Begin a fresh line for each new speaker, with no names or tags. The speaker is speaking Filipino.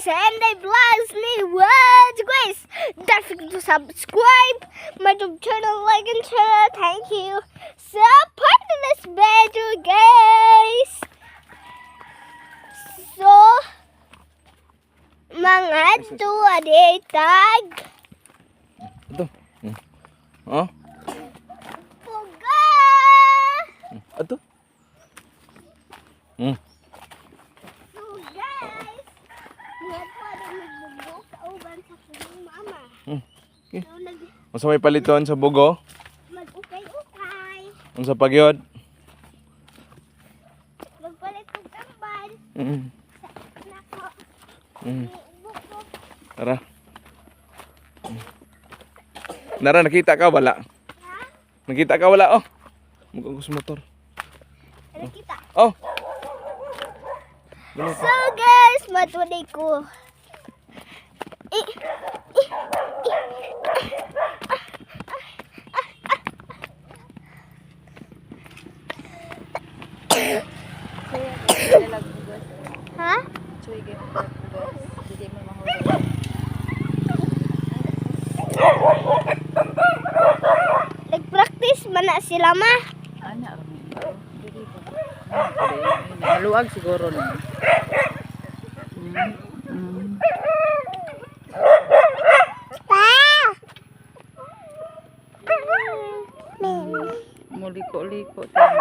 and they vlogs ni words guys. Don't forget to subscribe my YouTube channel, like and share. Thank you. Support this video guys. So mga tuwa tag.
Ito. Oh.
Puga.
Ito.
So guys, mga tuwa nagbubo kauban sa kanyang mama.
Okay.
So
Unsa may paliton sa bugo?
mag-ukay-ukay.
Unsa pagyod?
Magpalit ng tambal. Nako. Bukbuk.
Tara. Nara, nakita ka wala?
Ha?
Nakita ka wala? Oh. Mukhang sa motor.
Ano kita?
Oh.
So guys, matuloy ko. Ha? Nag-practice man na sila ma.
Anak, maluwag siguro na.
Pa!
Muliko-liko tayo.